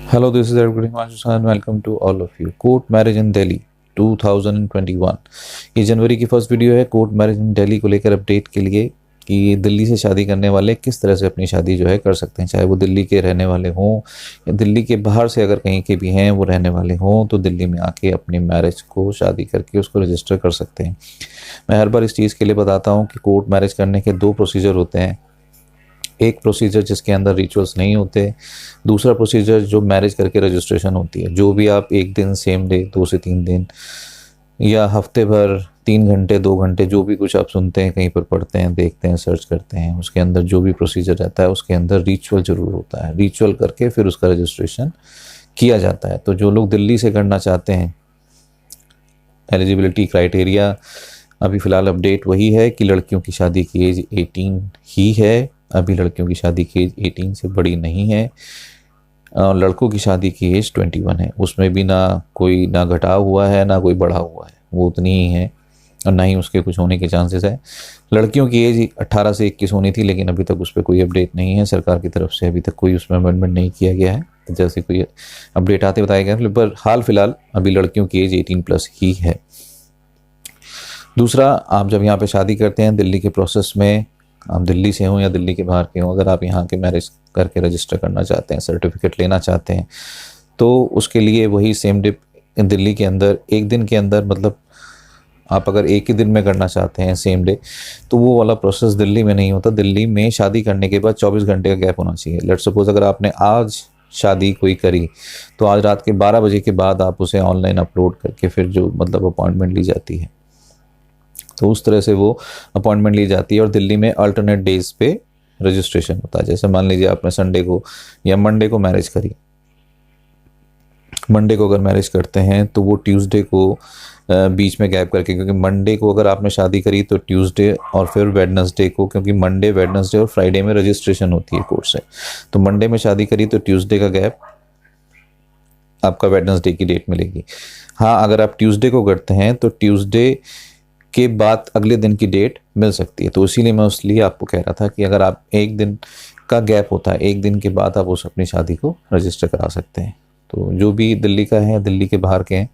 Hello, this is Evergreen Himanshu and welcome to all of you. Court marriage in Delhi 2021। ये जनवरी की first video है court marriage in Delhi को लेकर update के लिए कि दिल्ली से शादी करने वाले किस तरह से अपनी शादी जो है कर सकते हैं, चाहे वो दिल्ली के रहने वाले हों या दिल्ली के बाहर से अगर कहीं के भी हैं वो रहने वाले हों, तो दिल्ली में आके अपनी मैरिज को शादी करके उसको रजिस्टर कर सकते हैं। मैं हर बार इस चीज़ के लिए बताता हूँ कि कोर्ट मैरिज करने के दो प्रोसीजर होते हैं। एक प्रोसीजर जिसके अंदर रिचुअल्स नहीं होते, दूसरा प्रोसीजर जो मैरिज करके रजिस्ट्रेशन होती है। जो भी आप एक दिन, सेम डे, 2 से 3 दिन या हफ्ते भर, 3 घंटे, 2 घंटे, जो भी कुछ आप सुनते हैं, कहीं पर पढ़ते हैं, देखते हैं, सर्च करते हैं, उसके अंदर जो भी प्रोसीजर रहता है उसके अंदर रिचुअल ज़रूर होता है। रिचुअल करके फिर उसका रजिस्ट्रेशन किया जाता है। तो जो लोग दिल्ली से करना चाहते हैं, एलिजिबिलिटी क्राइटेरिया अभी फ़िलहाल अपडेट वही है कि लड़कियों की शादी की एज 18 ही है। अभी लड़कियों की शादी की एज 18 से बड़ी नहीं है और लड़कों की शादी की एज 21 है। उसमें भी ना घटाव हुआ है ना कोई बढ़ा हुआ है, वो उतनी ही है और ना ही उसके कुछ होने के चांसेस है। लड़कियों की एज 18 से 21 होनी थी, लेकिन अभी तक उस पर कोई अपडेट नहीं है सरकार की तरफ से। अभी तक कोई उसमें अमेंडमेंट नहीं किया गया है, तो जैसे कोई अपडेट आते बताया गया। पर हाल फिलहाल अभी लड़कियों की एज 18+ ही है। दूसरा, आप जब यहाँ पे शादी करते हैं दिल्ली के प्रोसेस में, आप दिल्ली से हों या दिल्ली के बाहर के हों, अगर आप यहाँ के मैरिज करके रजिस्टर करना चाहते हैं, सर्टिफिकेट लेना चाहते हैं, तो उसके लिए वही सेम डे दिल्ली के अंदर एक दिन के अंदर, मतलब आप अगर एक ही दिन में करना चाहते हैं सेम डे, तो वो वाला प्रोसेस दिल्ली में नहीं होता। दिल्ली में शादी करने के बाद 24 घंटे का गैप होना चाहिए। लेट्स सपोज अगर आपने आज शादी कोई करी तो आज रात के 12 बजे के बाद आप उसे ऑनलाइन अपलोड करके फिर जो मतलब अपॉइंटमेंट ली जाती है, तो उस तरह से वो अपॉइंटमेंट ली जाती है और दिल्ली में अल्टरनेट डेज पे रजिस्ट्रेशन होता है। जैसे मान लीजिए आपने संडे को या मंडे को मैरिज करी, मंडे को अगर मैरिज करते हैं तो वो ट्यूसडे को बीच में गैप करके, क्योंकि मंडे को अगर आपने शादी करी तो ट्यूसडे और फिर वेडनेसडे को, क्योंकि मंडे, वेडनेसडे और फ्राइडे में रजिस्ट्रेशन होती है कोर्ट से, तो मंडे में शादी करी तो ट्यूसडे का गैप आपका वेडनेसडे की डेट मिलेगी। हाँ, अगर आप ट्यूसडे को करते हैं तो ट्यूसडे के बाद अगले दिन की डेट मिल सकती है। तो इसीलिए मैं उसलिए आपको कह रहा था कि अगर आप एक दिन का गैप होता है, एक दिन के बाद आप उस अपनी शादी को रजिस्टर करा सकते हैं। तो जो भी दिल्ली का है, दिल्ली के बाहर के हैं,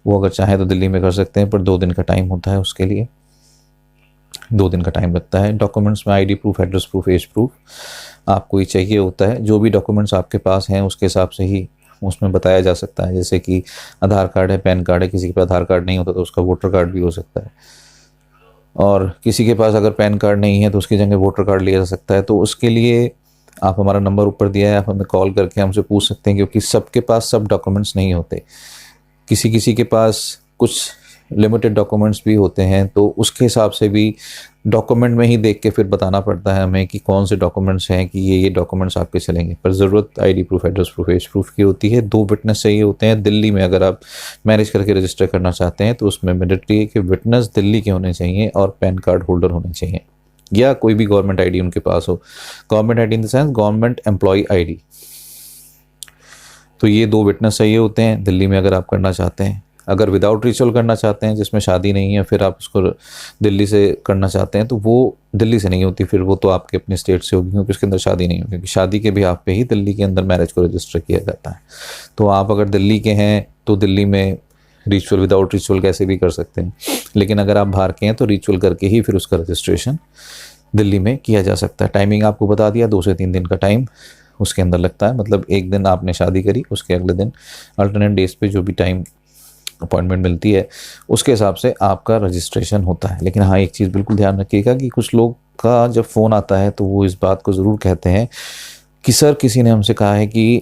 वो अगर चाहें तो दिल्ली में कर सकते हैं, पर 2 दिन का टाइम होता है उसके लिए, 2 दिन का टाइम लगता है। डॉक्यूमेंट्स में ID proof, address proof, age proof आपको ही चाहिए होता है। जो भी डॉक्यूमेंट्स आपके पास हैं उसके हिसाब से ही उसमें बताया जा सकता है। जैसे कि आधार कार्ड है, पैन कार्ड है, किसी के पास आधार कार्ड नहीं होता तो उसका वोटर कार्ड भी हो सकता है, और किसी के पास अगर पैन कार्ड नहीं है तो उसकी जगह वोटर कार्ड लिया जा सकता है। तो उसके लिए आप हमारा नंबर ऊपर दिया है, आप हमें कॉल करके हमसे पूछ सकते हैं, क्योंकि सबके पास सब डॉक्यूमेंट्स नहीं होते। किसी किसी के पास कुछ लिमिटेड डॉक्यूमेंट्स भी होते हैं, तो उसके हिसाब से भी डॉक्यूमेंट में ही देख के फिर बताना पड़ता है हमें कि कौन से डॉक्यूमेंट्स हैं कि ये डॉक्यूमेंट्स आपके चलेंगे। पर ज़रूरत ID proof, address proof, age proof की होती है। 2 विटनेस चाहिए होते हैं दिल्ली में। अगर आप मैरिज करके रजिस्टर करना चाहते हैं तो उसमें मैंडेटरी है कि विटनेस दिल्ली के होने चाहिए और पैन कार्ड होल्डर होने चाहिए, या कोई भी गवर्नमेंट ID उनके पास हो। Government ID in the sense government employ ID। तो ये 2 विटनेस चाहिए होते हैं दिल्ली में अगर आप करना चाहते हैं। अगर विदाउट रिचुअल करना चाहते हैं, जिसमें शादी नहीं है, फिर आप उसको दिल्ली से करना चाहते हैं, तो वो दिल्ली से नहीं होती, फिर वो तो आपके अपने स्टेट से होगी, क्योंकि उसके अंदर शादी नहीं होगी। क्योंकि शादी के भी आप पे ही दिल्ली के अंदर मैरिज को रजिस्टर किया जाता है। तो आप अगर दिल्ली के हैं तो दिल्ली में रिचुअल, विदाउट रिचुअल कैसे भी कर सकते हैं, लेकिन अगर आप बाहर के हैं तो रिचुअल करके ही फिर उसका रजिस्ट्रेशन दिल्ली में किया जा सकता है। टाइमिंग आपको बता दिया, 2 से 3 दिन का टाइम उसके अंदर लगता है। मतलब एक दिन आपने शादी करी, उसके अगले दिन अल्टरनेट डेज पे जो भी टाइम अपॉइंटमेंट मिलती है उसके हिसाब से आपका रजिस्ट्रेशन होता है। लेकिन हाँ, एक चीज़ बिल्कुल ध्यान रखिएगा कि कुछ लोग का जब फ़ोन आता है तो वो इस बात को ज़रूर कहते हैं कि सर किसी ने हमसे कहा है कि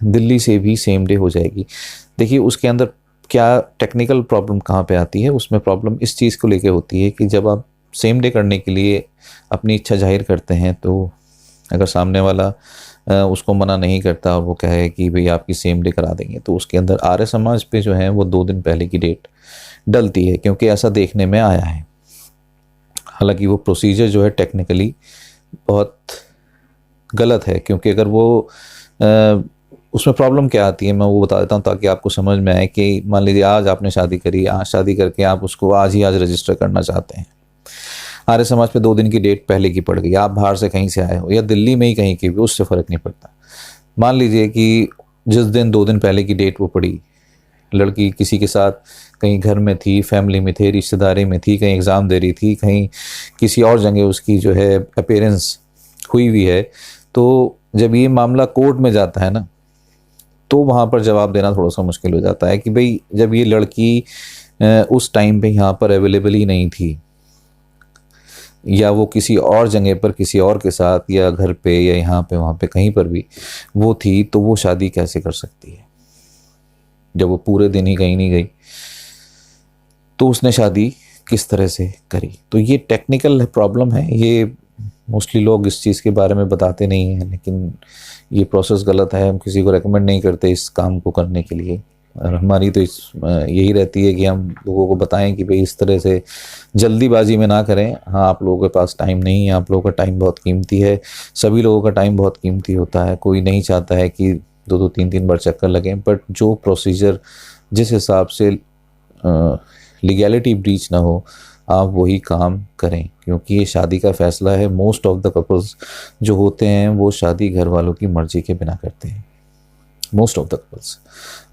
दिल्ली से भी सेम डे हो जाएगी। देखिए, उसके अंदर क्या टेक्निकल प्रॉब्लम कहाँ पे आती है, उसमें प्रॉब्लम इस चीज़ को लेके होती है कि जब आप सेम डे करने के लिए अपनी इच्छा जाहिर करते हैं, तो अगर सामने वाला उसको मना नहीं करता और वो कहे कि भाई आपकी सेम डे करा देंगे, तो उसके अंदर आर्य समाज पे जो है वो 2 दिन पहले की डेट डलती है, क्योंकि ऐसा देखने में आया है। हालांकि वो प्रोसीजर जो है टेक्निकली बहुत गलत है, क्योंकि अगर वो उसमें प्रॉब्लम क्या आती है मैं वो बता देता हूँ ताकि आपको समझ में आए। कि मान लीजिए आज आपने शादी करी, आज शादी करके आप उसको आज रजिस्टर करना चाहते हैं। आर्य समाज पे 2 दिन की डेट पहले की पड़ गई, आप बाहर से कहीं से आए हो या दिल्ली में ही कहीं की भी, उससे फ़र्क नहीं पड़ता। मान लीजिए कि जिस दिन 2 दिन पहले की डेट वो पड़ी, लड़की किसी के साथ कहीं घर में थी, फैमिली में थे, रिश्तेदारी में थी, कहीं एग्ज़ाम दे रही थी, कहीं किसी और जगह उसकी जो है अपीयरेंस हुई हुई है। तो जब ये मामला कोर्ट में जाता है ना, तो वहाँ पर जवाब देना थोड़ा सा मुश्किल हो जाता है कि भाई जब ये लड़की उस टाइम पे यहाँ पर अवेलेबल ही नहीं थी, या वो किसी और जगह पर किसी और के साथ, या घर पे या यहाँ पे वहाँ पे कहीं पर भी वो थी, तो वो शादी कैसे कर सकती है जब वो पूरे दिन ही कहीं नहीं गई। तो उसने शादी किस तरह से करी। तो ये टेक्निकल प्रॉब्लम है, ये मोस्टली लोग इस चीज़ के बारे में बताते नहीं हैं, लेकिन ये प्रोसेस गलत है। हम किसी को रेकमेंड नहीं करते इस काम को करने के लिए, और हमारी तो यही रहती है कि हम लोगों को बताएं कि भाई इस तरह से जल्दीबाजी में ना करें। हाँ, आप लोगों के पास टाइम नहीं है, आप लोगों का टाइम बहुत कीमती है, सभी लोगों का टाइम बहुत कीमती होता है। कोई नहीं चाहता है कि 2-2 3-3 बार चक्कर लगें, बट जो प्रोसीजर जिस हिसाब से लीगैलिटी ब्रीच ना हो, आप वही काम करें, क्योंकि ये शादी का फ़ैसला है। मोस्ट ऑफ द कपल्स जो होते हैं वो शादी घर वालों की मर्ज़ी के बिना करते हैं, मोस्ट ऑफ द कपल्स।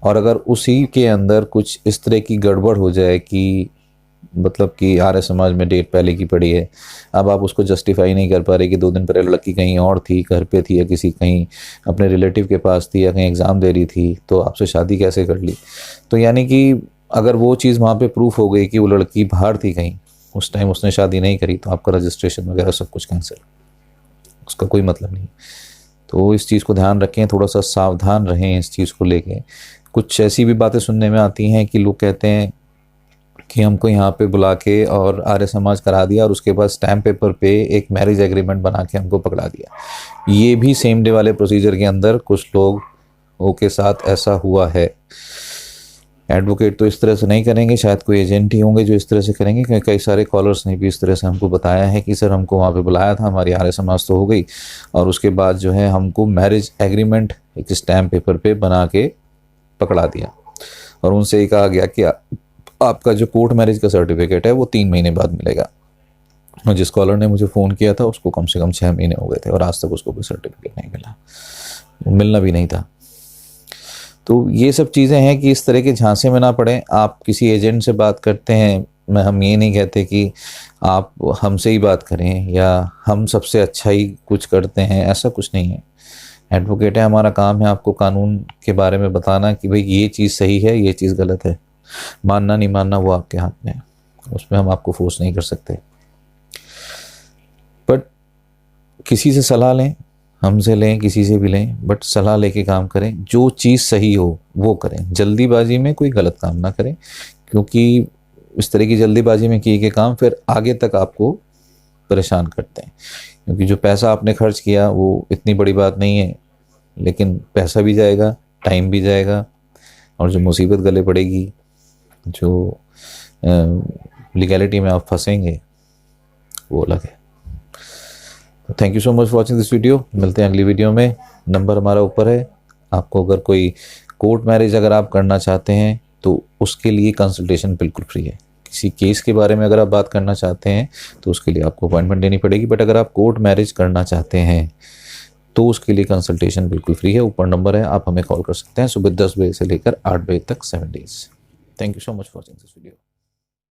और अगर उसी के अंदर कुछ इस तरह की गड़बड़ हो जाए कि मतलब कि आर्य समाज में डेट पहले की पड़ी है, अब आप उसको जस्टिफाई नहीं कर पा रहे कि 2 दिन पहले लड़की कहीं और थी, घर पे थी, या किसी कहीं अपने रिलेटिव के पास थी, या कहीं एग्ज़ाम दे रही थी, तो आपसे शादी कैसे कर ली। तो यानी कि अगर वो चीज़ वहाँ पे प्रूफ हो गई कि वो लड़की बाहर थी कहीं, उस टाइम उसने शादी नहीं करी, तो आपका रजिस्ट्रेशन वगैरह सब कुछ कैंसिल, उसका कोई मतलब नहीं। तो इस चीज़ को ध्यान रखें, थोड़ा सा सावधान रहें इस चीज़ को लेके। कुछ ऐसी भी बातें सुनने में आती हैं कि लोग कहते हैं कि हमको यहाँ पे बुला के और आर्य समाज करा दिया, और उसके बाद स्टैम्प पेपर पे एक मैरिज एग्रीमेंट बना के हमको पकड़ा दिया। ये भी सेम डे वाले प्रोसीजर के अंदर कुछ लोगों के साथ ऐसा हुआ है। एडवोकेट तो इस तरह से नहीं करेंगे, शायद कोई एजेंट ही होंगे जो इस तरह से करेंगे, क्योंकि कई सारे कॉलर्स ने भी इस तरह से हमको बताया है कि सर हमको वहाँ पे बुलाया था, हमारी आर्य समाज तो हो गई, और उसके बाद जो है हमको मैरिज एग्रीमेंट एक स्टैम्प पेपर पे बना के पकड़ा दिया, और उनसे ये कहा गया कि आपका जो कोर्ट मैरिज का सर्टिफिकेट है वो 3 महीने बाद मिलेगा। और जिस कॉलर ने मुझे फ़ोन किया था उसको कम से कम 6 महीने हो गए थे, और आज तक उसको कोई सर्टिफिकेट नहीं मिला, मिलना भी नहीं था। तो ये सब चीज़ें हैं कि इस तरह के झांसे में ना पड़ें। आप किसी एजेंट से बात करते हैं, हम ये नहीं कहते कि आप हमसे ही बात करें या हम सबसे अच्छा ही कुछ करते हैं, ऐसा कुछ नहीं है। एडवोकेट है, हमारा काम है आपको कानून के बारे में बताना कि भाई ये चीज़ सही है, ये चीज़ गलत है। मानना नहीं मानना वो आपके हाथ में है, उसमें हम आपको फोर्स नहीं कर सकते। बट किसी से सलाह लें, हमसे लें, किसी से भी लें, बट सलाह लेके काम करें। जो चीज़ सही हो वो करें, जल्दीबाजी में कोई गलत काम ना करें, क्योंकि इस तरह की जल्दीबाजी में किए गए काम फिर आगे तक आपको परेशान करते हैं। क्योंकि जो पैसा आपने खर्च किया वो इतनी बड़ी बात नहीं है, लेकिन पैसा भी जाएगा, टाइम भी जाएगा, और जो मुसीबत गले पड़ेगी, जो लीगैलिटी में आप फंसेंगे, वो अलग है। Thank you so much for watching this video. मिलते हैं अगली वीडियो में। नंबर हमारा ऊपर है। आपको अगर कोई कोर्ट मैरिज अगर आप करना चाहते हैं तो उसके लिए कंसल्टेशन बिल्कुल फ्री है। किसी केस के बारे में अगर आप बात करना चाहते हैं तो उसके लिए आपको अपॉइंटमेंट लेनी पड़ेगी, बट अगर आप कोर्ट मैरिज करना चाहते हैं तो उसके लिए कंसल्टेशन बिल्कुल फ्री है। ऊपर नंबर है, आप हमें कॉल कर सकते हैं सुबह 10 बजे से लेकर 8 बजे तक 7 days. Thank you so much for watching this video.